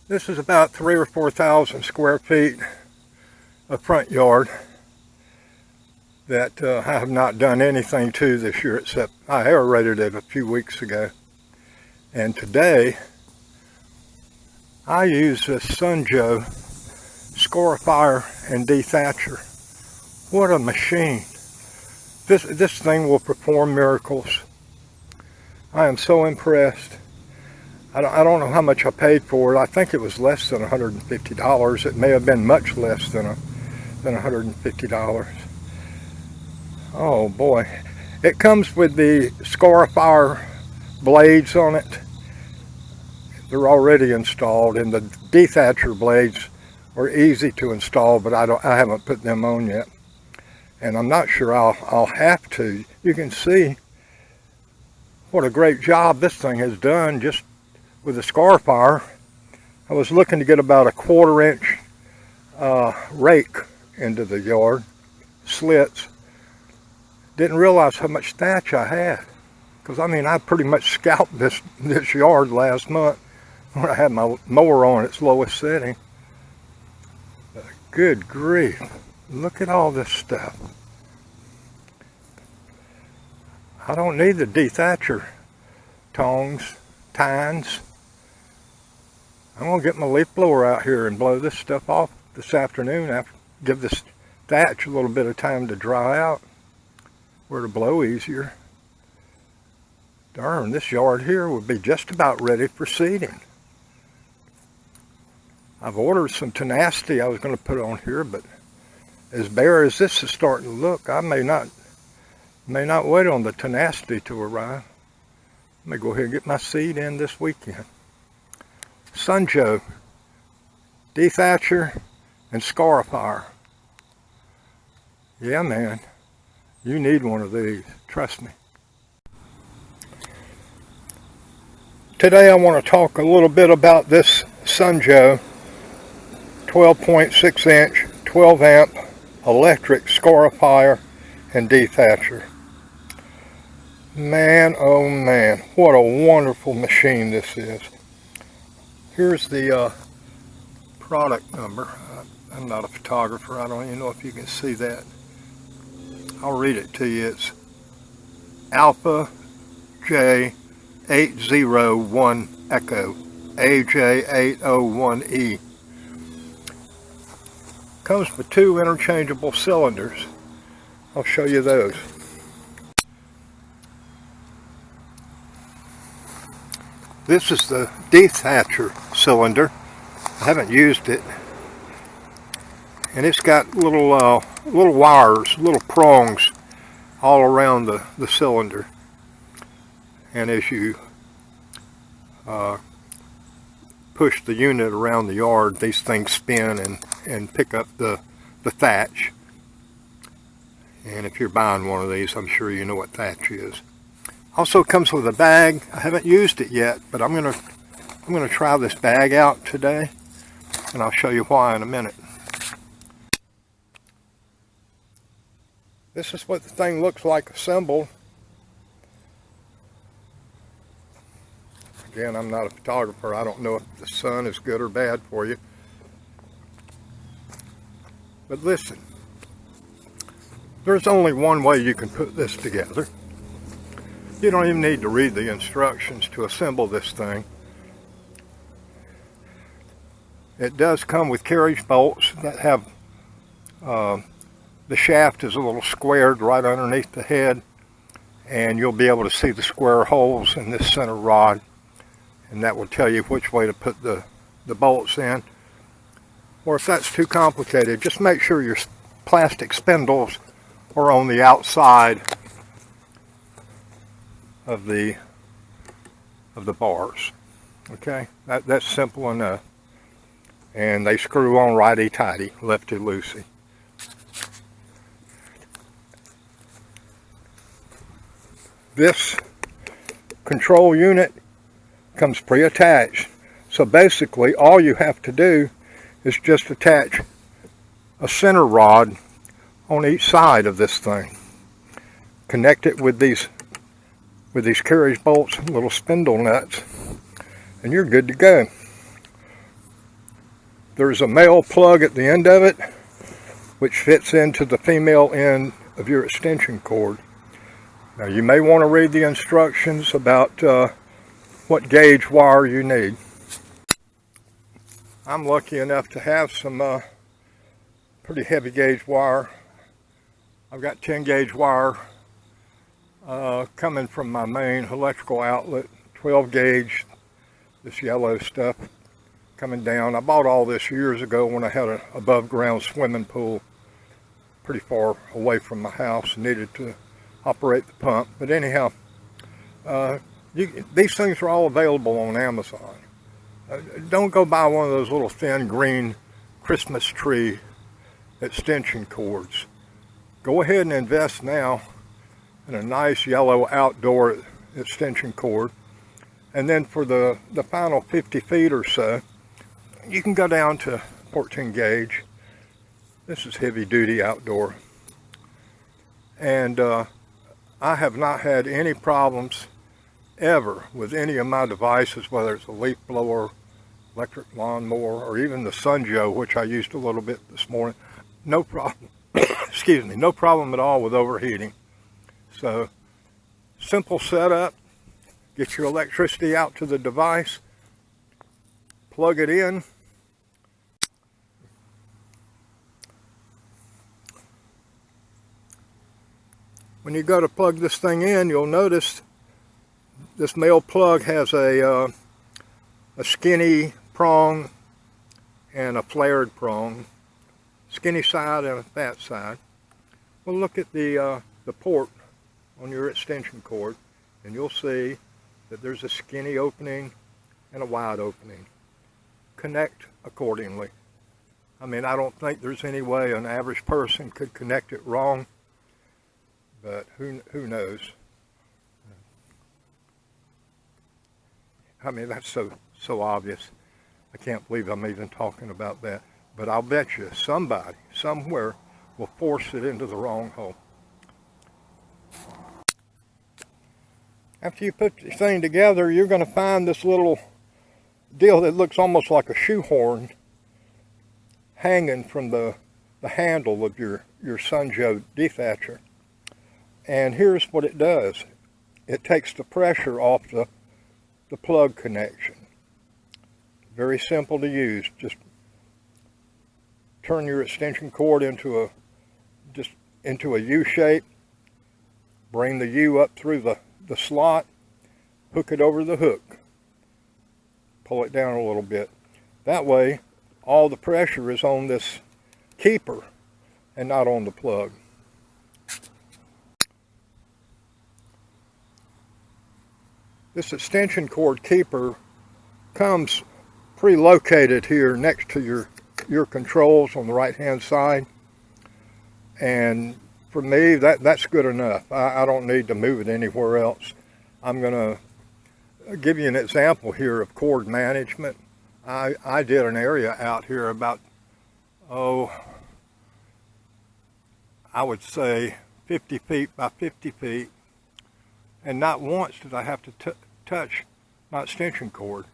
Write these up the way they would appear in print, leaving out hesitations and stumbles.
This is about 3,000 or 4,000 square feet of front yard that I have not done anything to this year except I aerated it a few weeks ago. And today I use this SunJoe Scarifier and dethatcher. What a machine. This thing will perform miracles. I am so impressed. I don't know how much I paid for it. I think it was less than $150. It may have been much less than $150. Oh boy. It comes with the Scarifier blades on it. They're already installed, and the dethatcher blades are easy to install, but I haven't put them on yet. And I'm not sure I'll have to. You can see what a great job this thing has done just with the Scarifier. I was looking to get about a 1/4 inch rake into the yard, slits. Didn't realize how much thatch I had. Because I mean, I pretty much scalped this yard last month when I had my mower on its lowest setting. But good grief, look at all this stuff. I don't need the dethatcher tines. I'm going to get my leaf blower out here and blow this stuff off this afternoon. Give this thatch a little bit of time to dry out, where to blow easier. Darn, this yard here would be just about ready for seeding. I've ordered some tenacity I was going to put on here, but as bare as this is starting to look, I may not wait on the tenacity to arrive. Let me go ahead and get my seed in this weekend. SunJoe, dethatcher, and Scarifier. Yeah, man, you need one of these, trust me. Today I want to talk a little bit about this SunJoe 12.6 inch, 12 amp electric Scarifier and dethatcher. Man, oh man, what a wonderful machine this is. Here's the product number. I'm not a photographer. I don't even know if you can see that. I'll read it to you. It's Alpha J 801 Echo AJ 801E. Comes with 2 interchangeable cylinders. I'll show you those. This is the dethatcher cylinder. I haven't used it, and it's got little wires, little prongs all around the cylinder. And as you push the unit around the yard, these things spin and pick up the thatch. And if you're buying one of these, I'm sure you know what thatch is. Also comes with a bag. I haven't used it yet, but I'm gonna try this bag out today, and I'll show you why in a minute. This is what the thing looks like assembled. Again, I'm not a photographer. I don't know if the sun is good or bad for you. But listen, there's only one way you can put this together. You don't even need to read the instructions to assemble this thing. It does come with carriage bolts that have, the shaft is a little squared right underneath the head, and you'll be able to see the square holes in this center rod, and that will tell you which way to put the bolts in. Or if that's too complicated, just make sure your plastic spindles are on the outside of the bars. Okay, that's simple enough, and they screw on righty-tighty, lefty-loosey. This control unit comes pre-attached, so basically all you have to do is just attach a center rod on each side of this thing, connect it with these carriage bolts and little spindle nuts, and you're good to go. there's a male plug at the end of it, which fits into the female end of your extension cord. Now you may want to read the instructions about what gauge wire you need. I'm lucky enough to have some pretty heavy gauge wire. I've got 10 gauge wire coming from my main electrical outlet, 12 gauge, this yellow stuff coming down. I bought all this years ago when I had an above ground swimming pool pretty far away from my house and needed to operate the pump. But anyhow, these things are all available on Amazon. Don't go buy one of those little thin green Christmas tree extension cords. Go ahead and invest now in a nice yellow outdoor extension cord. And then for the final 50 feet or so, you can go down to 14 gauge. This is heavy duty outdoor. And I have not had any problems ever with any of my devices, whether it's a leaf blower, electric lawnmower, or even the SunJoe, which I used a little bit this morning. No problem, excuse me, no problem at all with overheating. So, simple setup. Get your electricity out to the device, plug it in. When you go to plug this thing in, you'll notice this male plug has a skinny prong and a flared prong, skinny side and a fat side. Well, look at the port on your extension cord, and you'll see that there's a skinny opening and a wide opening. Connect accordingly. I mean, I don't think there's any way an average person could connect it wrong, but who knows? I mean, that's so obvious. I can't believe I'm even talking about that. But I'll bet you somebody, somewhere, will force it into the wrong hole. After you put the thing together, you're going to find this little deal that looks almost like a shoehorn hanging from the handle of your SunJoe dethatcher. And here's what it does. It takes the pressure off the plug connection. Very simple to use. Just turn your extension cord into a U shape. Bring the U up through the slot, hook it over the hook, pull it down a little bit. That way all the pressure is on this keeper and not on the plug. This extension cord keeper comes pre-located here next to your controls on the right hand side, and for me, that's good enough. I don't need to move it anywhere else. I'm going to give you an example here of cord management. I did an area out here about, I would say 50 feet by 50 feet, and not once did I have to touch my extension cord.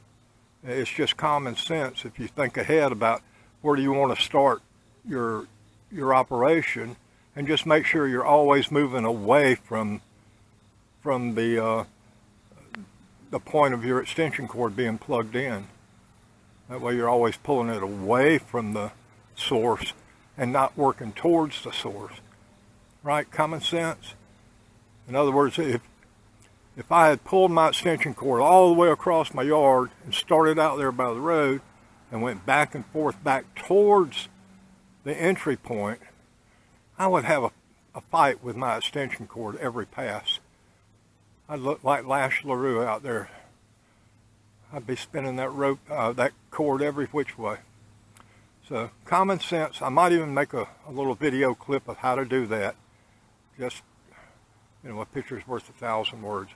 It's just common sense. If you think ahead about where do you want to start your operation, and just make sure you're always moving away from the point of your extension cord being plugged in. That way you're always pulling it away from the source and not working towards the source. Right? Common sense. In other words, if I had pulled my extension cord all the way across my yard and started out there by the road and went back and forth back towards the entry point, I would have a fight with my extension cord every pass. I'd look like Lash LaRue out there. I'd be spinning that rope, that cord every which way. So common sense. I might even make a little video clip of how to do that. Just, a picture's worth 1,000 words.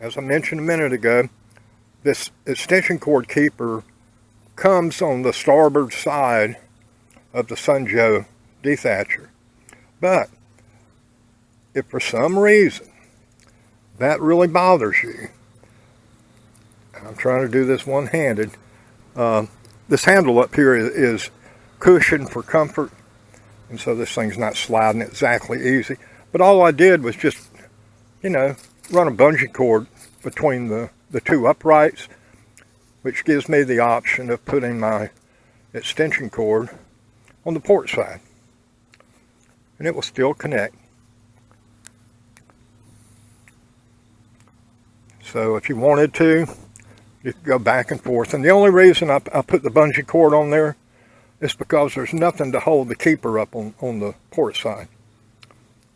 As I mentioned a minute ago, this extension cord keeper comes on the starboard side of the SunJoe dethatcher. But if for some reason that really bothers you, I'm trying to do this one-handed. This handle up here is cushioned for comfort, and so this thing's not sliding exactly easy. But all I did was just, you know, run a bungee cord between the two uprights, which gives me the option of putting my extension cord on the port side, and it will still connect. So if you wanted to, you could go back and forth. And the only reason I put the bungee cord on there is because there's nothing to hold the keeper up on the port side.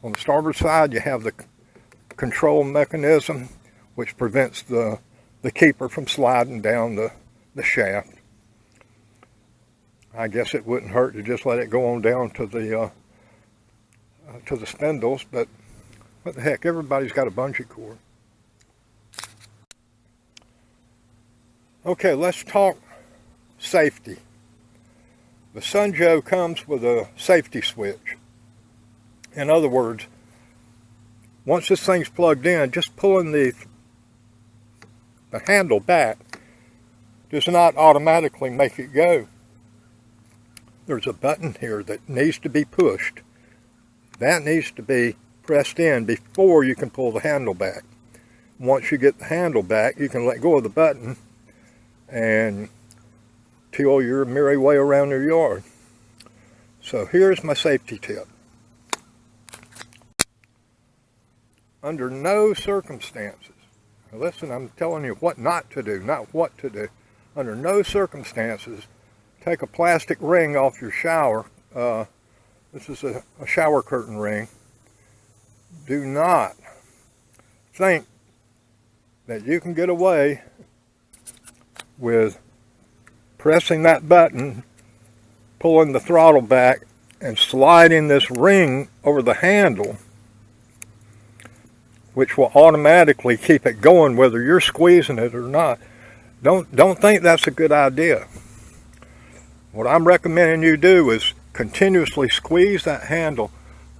On the starboard side, you have the control mechanism, which prevents the keeper from sliding down the shaft. I guess it wouldn't hurt to just let it go on down to the spindles, but what the heck, everybody's got a bungee cord. Okay, let's talk safety. The SunJoe comes with a safety switch. In other words, once this thing's plugged in, just pulling the handle back does not automatically make it go. There's a button here that needs to be pushed. That needs to be pressed in before you can pull the handle back. Once you get the handle back, you can let go of the button and till your merry way around your yard. So here's my safety tip. Under no circumstances, listen, I'm telling you what not to do, not what to do. Under no circumstances, take a plastic ring off your shower. This is a shower curtain ring. Do not think that you can get away with pressing that button, pulling the throttle back, and sliding this ring over the handle, which will automatically keep it going whether you're squeezing it or not. Don't think that's a good idea. What I'm recommending you do is continuously squeeze that handle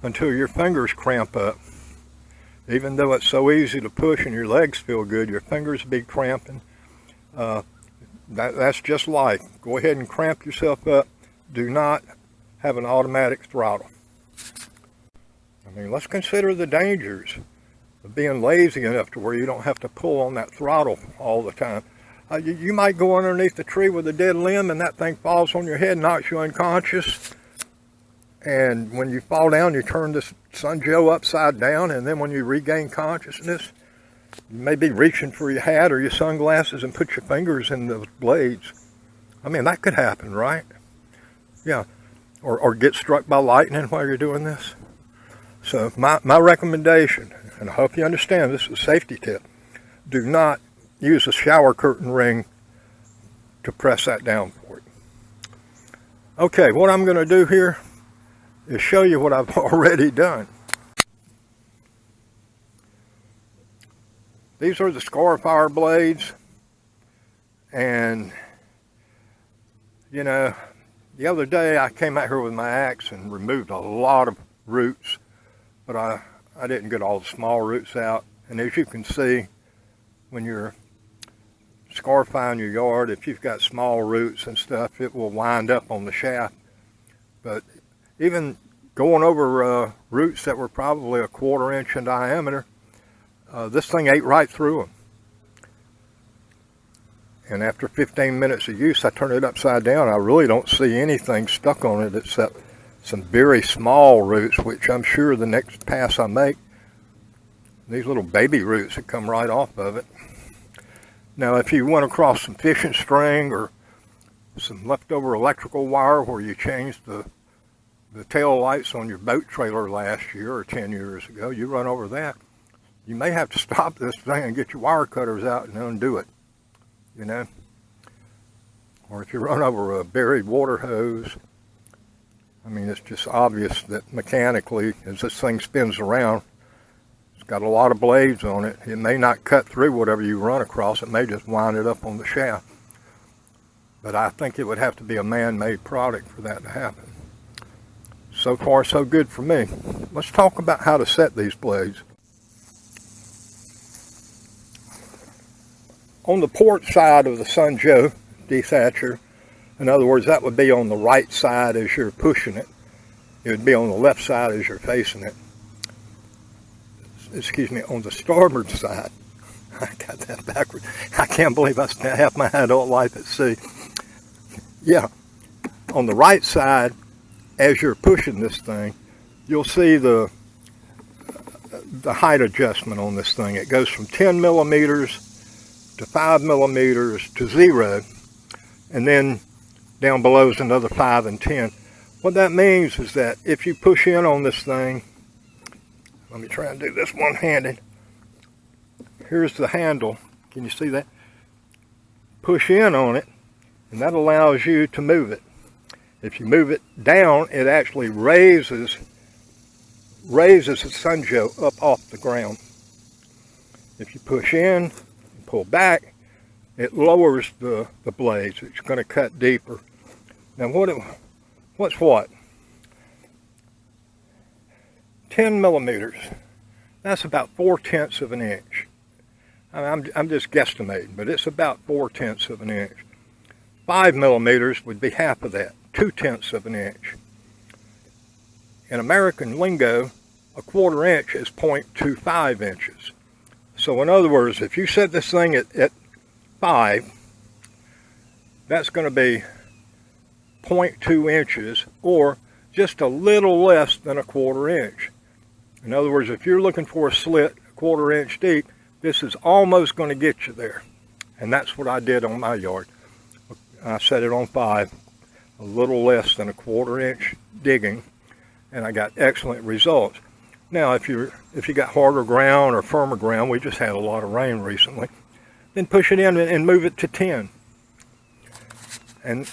until your fingers cramp up. Even though it's so easy to push and your legs feel good, your fingers be cramping. That's just life. Go ahead and cramp yourself up. Do not have an automatic throttle. I mean, let's consider the dangers of being lazy enough to where you don't have to pull on that throttle all the time. You might go underneath the tree with a dead limb and that thing falls on your head, knocks you unconscious. And when you fall down, you turn this SunJoe upside down, and then when you regain consciousness, you may be reaching for your hat or your sunglasses and put your fingers in those blades. I mean, that could happen, right? Yeah. Or get struck by lightning while you're doing this. So my recommendation, and I hope you understand this is a safety tip, do not use a shower curtain ring to press that down for it. Okay, what I'm going to do here is show you what I've already done. These are the Scarifier blades, and you know, the other day I came out here with my axe and removed a lot of roots, but I didn't get all the small roots out. And as you can see, when you're scarifying your yard, if you've got small roots and stuff, it will wind up on the shaft. But even going over roots that were probably a 1/4 inch in diameter, this thing ate right through them. And after 15 minutes of use, I turned it upside down. I really don't see anything stuck on it except some very small roots, which I'm sure the next pass I make, these little baby roots that come right off of it. Now, if you went across some fishing string or some leftover electrical wire where you changed the tail lights on your boat trailer last year or 10 years ago, you run over that, you may have to stop this thing and get your wire cutters out and undo it, you know. Or if you run over a buried water hose, I mean, it's just obvious that mechanically, as this thing spins around, it's got a lot of blades on it. It may not cut through whatever you run across. It may just wind it up on the shaft. But I think it would have to be a man-made product for that to happen. So far, so good for me. Let's talk about how to set these blades. on the port side of the SunJoe dethatcher, in other words, that would be on the right side as you're pushing it. It would be on the left side as you're facing it. Excuse me, on the starboard side. I got that backwards. I can't believe I spent half my adult life at sea. Yeah, on the right side, as you're pushing this thing, you'll see the height adjustment on this thing. It goes from 10 millimeters to 5 millimeters to 0, and then down below is another 5 and 10. What that means is that if you push in on this thing, let me try and do this one-handed. Here's the handle. Can you see that? Push in on it, and that allows you to move it. If you move it down, it actually raises the SunJoe up off the ground. If you push in and pull back, it lowers the blades. It's going to cut deeper. Now what's what? 10 millimeters. That's about 4/10 of an inch. I'm just guesstimating, but it's about 4/10 of an inch. 5 millimeters would be half of that, 2/10 of an inch. In American lingo, a 1/4 inch is 0.25 inches. So in other words, if you set this thing at 5, that's going to be 0.2 inches, or just a little less than a 1/4 inch. In other words, if you're looking for a slit 1/4 inch deep, this is almost going to get you there. And that's what I did on my yard. I set it on 5, a little less than a 1/4 inch digging, and I got excellent results. Now, if you got harder ground or firmer ground, we just had a lot of rain recently, then push it in and move it to 10. And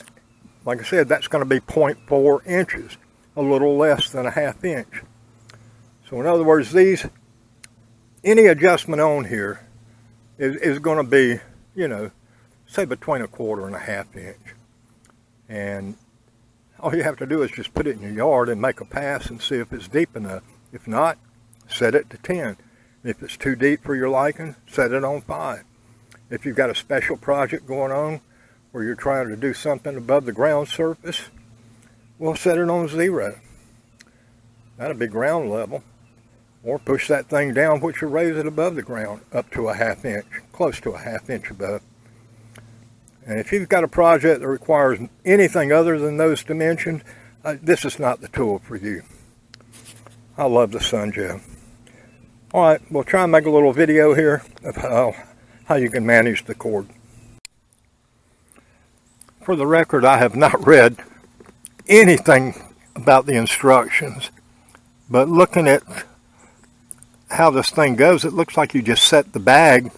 like I said, that's going to be 0.4 inches, a little less than a 1/2 inch. So in other words, any adjustment on here is going to be, say between a 1/4 and a 1/2 inch. And all you have to do is just put it in your yard and make a pass and see if it's deep enough. If not, set it to 10. If it's too deep for your liking, set it on 5. If you've got a special project going on where you're trying to do something above the ground surface, well, set it on 0. That'll be ground level. Or push that thing down, which will raise it above the ground up to a 1/2 inch, close to a 1/2 inch above. And if you've got a project that requires anything other than those dimensions, this is not the tool for you. I love the SunJoe. All right, we'll try and make a little video here of how you can manage the cord. For the record, I have not read anything about the instructions, but looking at how this thing goes, it looks like you just set the bag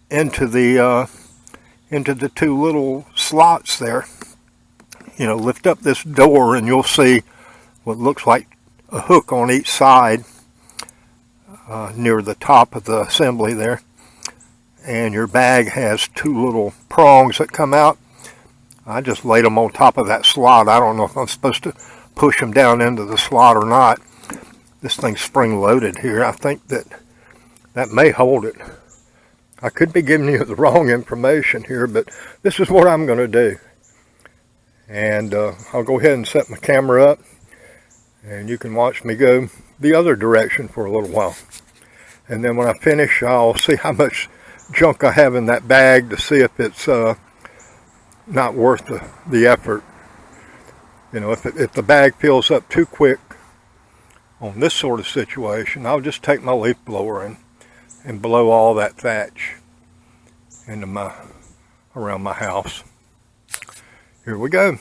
into the 2 little slots there. Lift up this door and you'll see what looks like a hook on each side near the top of the assembly there. And your bag has 2 little prongs that come out. I just laid them on top of that slot. I don't know if I'm supposed to push them down into the slot or not. This thing's spring loaded here. I think that may hold it. I could be giving you the wrong information here, but this is what I'm going to do. And I'll go ahead and set my camera up, and you can watch me go the other direction for a little while. And then when I finish, I'll see how much junk I have in that bag to see if it's not worth the effort. If the bag fills up too quick on this sort of situation, I'll just take my leaf blower and blow all that thatch around my house. Here we go.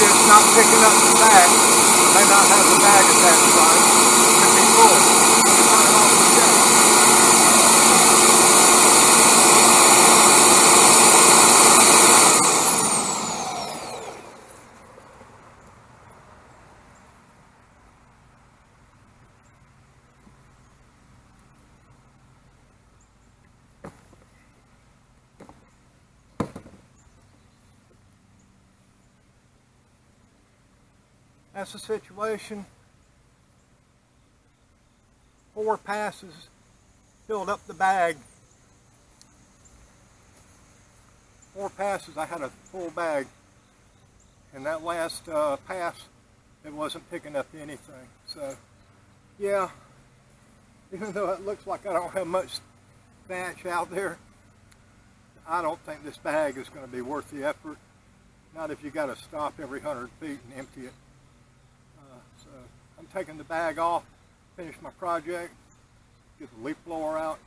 maybe it's not picking up the bag. May not have the bag attached right. Could be full. Let me turn it off and check. That's the situation. 4 passes filled up the bag. 4 passes, I had a full bag. And that last pass, it wasn't picking up anything. So, yeah, even though it looks like I don't have much thatch out there, I don't think this bag is going to be worth the effort. Not if you got to stop every 100 feet and empty it. So I'm taking the bag off, finish my project, get the leaf blower out,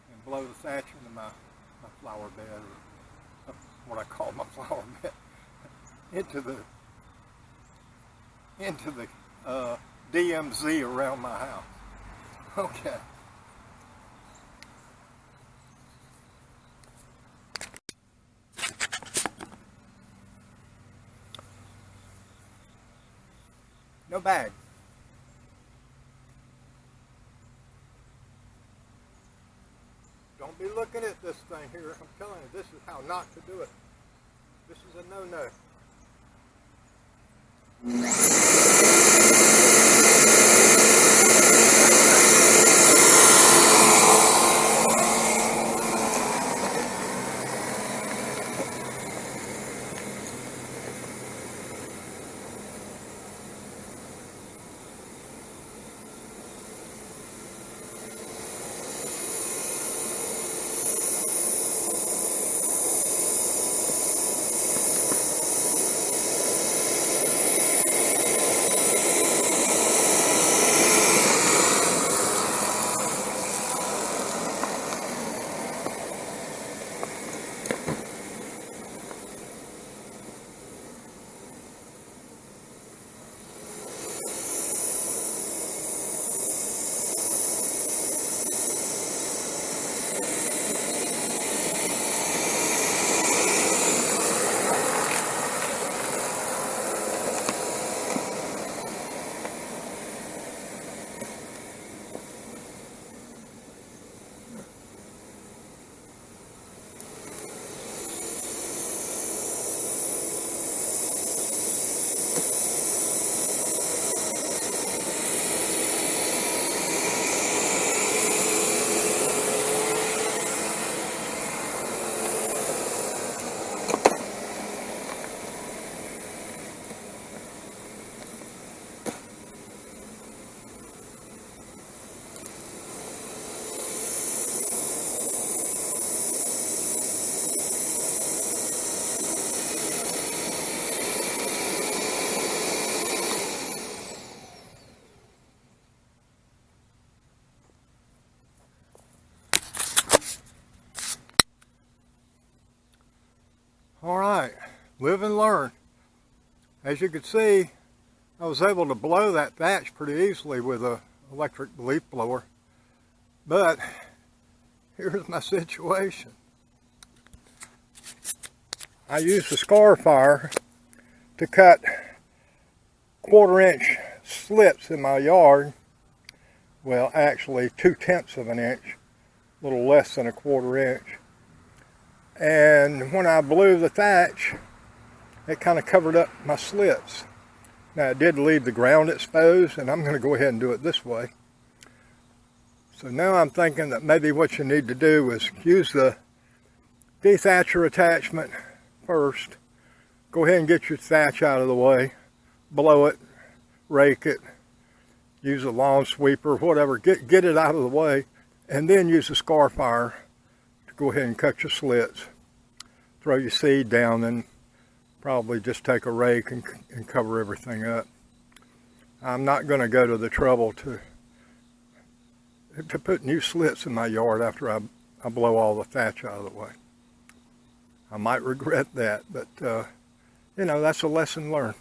and blow the thatch into my flower bed, or what I call my flower bed, into the DMZ around my house. Okay. No bag. Don't be looking at this thing here. I'm telling you, this is how not to do it. This is a no-no. All right, live and learn. As you can see, I was able to blow that thatch pretty easily with an electric leaf blower. But here's my situation. I used the Scarifier to cut 1/4-inch slits in my yard. Well, actually 2/10 of an inch, a little less than 1/4 inch. And when I blew the thatch, it kind of covered up my slits. Now it did leave the ground exposed, and I'm going to go ahead and do it this way. So now I'm thinking that maybe what you need to do is use the dethatcher attachment first. Go ahead and get your thatch out of the way, blow it, rake it, use a lawn sweeper, whatever, get it out of the way, and then use the Scarifier to go ahead and cut your slits. Throw your seed down and probably just take a rake and cover everything up. I'm not going to go to the trouble to put new slits in my yard after I blow all the thatch out of the way. I might regret that, but you know, that's a lesson learned.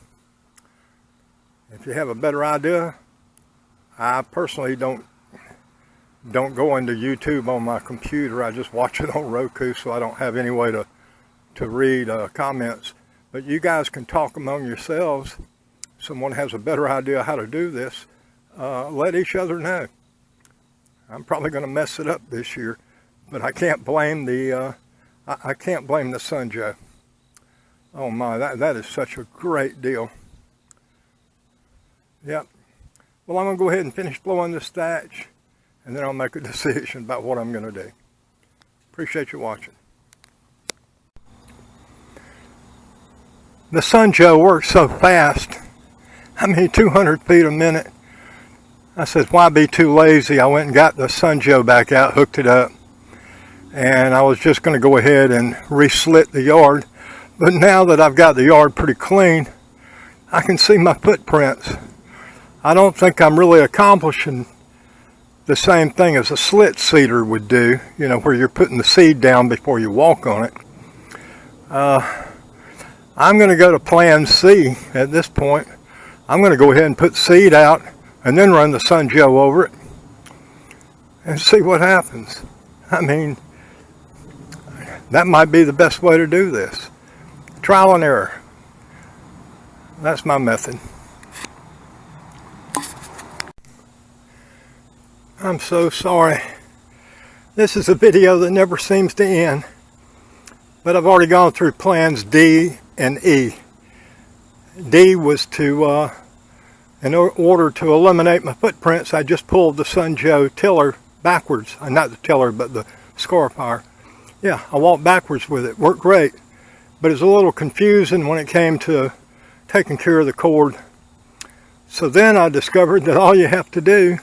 If you have a better idea, I personally don't go into YouTube on my computer. I just watch it on Roku, so I don't have any way to read comments. But you guys can talk among yourselves. Someone has a better idea how to do this. Let each other know. I'm probably going to mess it up this year, but I can't blame the SunJoe. Oh my, that is such a great deal. Yep. Well, I'm going to go ahead and finish blowing this thatch, and then I'll make a decision about what I'm going to do. Appreciate you watching. The SunJoe works so fast. I mean, 200 feet a minute. I said, why be too lazy? I went and got the SunJoe back out, hooked it up, and I was just going to go ahead and re-slit the yard. But now that I've got the yard pretty clean, I can see my footprints. I don't think I'm really accomplishing the same thing as a slit seeder would do, you know, where you're putting the seed down before you walk on it. I'm going to go to plan C at this point. I'm going to go ahead and put seed out and then run the SunJoe over it and see what happens. I mean, that might be the best way to do this. Trial and error. That's my method. I'm so sorry. This is a video that never seems to end, but I've already gone through plans D and E. D was to, in order to eliminate my footprints, I just pulled the SunJoe tiller backwards. Not the tiller, but the Scarifier. Yeah, I walked backwards with it. Worked great. But it's a little confusing when it came to taking care of the cord. So then I discovered that all you have to do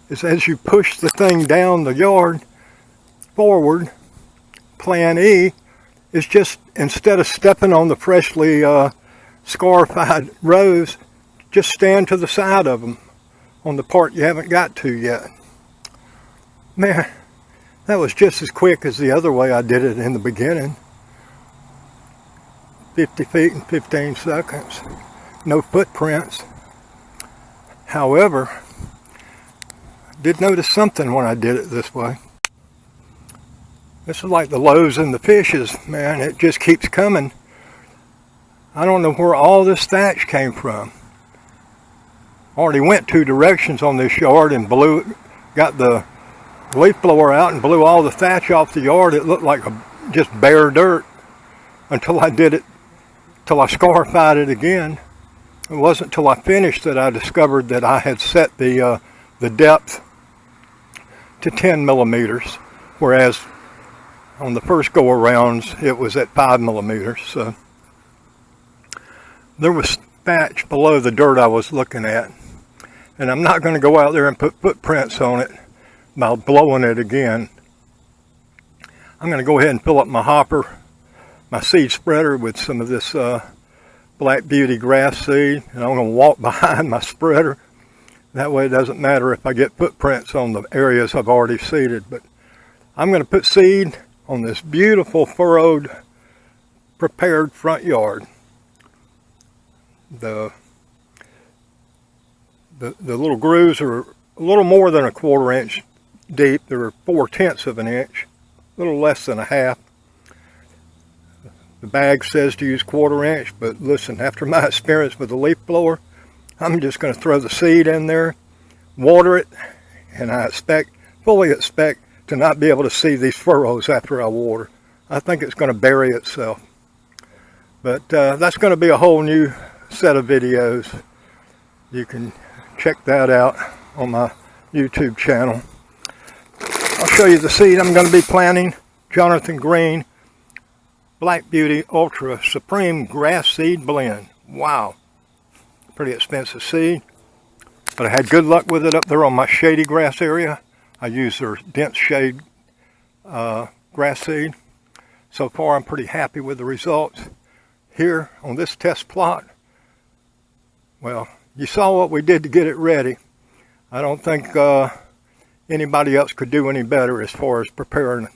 is, as you push the thing down the yard forward, plan E is just, instead of stepping on the freshly scarified rows, just stand to the side of them on the part you haven't got to yet. Man, that was just as quick as the other way I did it in the beginning. 50 feet in 15 seconds. No footprints. However, I did notice something when I did it this way. This is like the loaves and the fishes, man. It just keeps coming. I don't know where all this thatch came from. Already went 2 directions on this yard and got the leaf blower out and blew all the thatch off the yard. It looked like just bare dirt until I did it, till I scarified it again. It wasn't till I finished that I discovered that I had set the depth to 10 millimeters, whereas on the first go-arounds it was at 5 millimeters. So there was thatch below the dirt I was looking at, and I'm not going to go out there and put footprints on it by blowing it again. I'm going to go ahead and fill up my hopper, my seed spreader, with some of this Black Beauty grass seed, and I'm going to walk behind my spreader. That way it doesn't matter if I get footprints on the areas I've already seeded. But I'm going to put seed on this beautiful furrowed, prepared front yard. The little grooves are a little more than a 1/4 inch deep. They're 4/10 of an inch, a little less than a half. The bag says to use 1/4 inch, but listen, after my experience with the leaf blower, I'm just going to throw the seed in there, water it, and I fully expect to not be able to see these furrows after I water. I think it's going to bury itself. But that's going to be a whole new set of videos. You can check that out on my YouTube channel. I'll show you the seed I'm going to be planting. Jonathan Green Black Beauty Ultra Supreme Grass Seed Blend. Wow. Pretty expensive seed, but I had good luck with it up there on my shady grass area. I used their dense shade grass seed. So far I'm pretty happy with the results. Here on this test plot, well, you saw what we did to get it ready. I don't think anybody else could do any better as far as preparing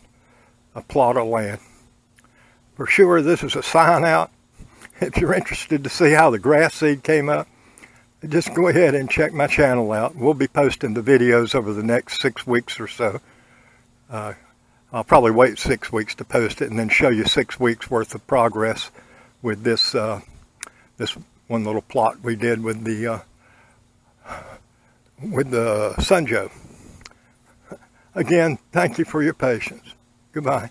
a plot of land. For sure, this is a sign out. if you're interested to see how the grass seed came up, just go ahead and check my channel out. We'll be posting the videos over the next 6 weeks or so. I'll probably wait 6 weeks to post it and then show you 6 weeks worth of progress with this this one little plot we did with the SunJoe. Again, thank you for your patience. Goodbye.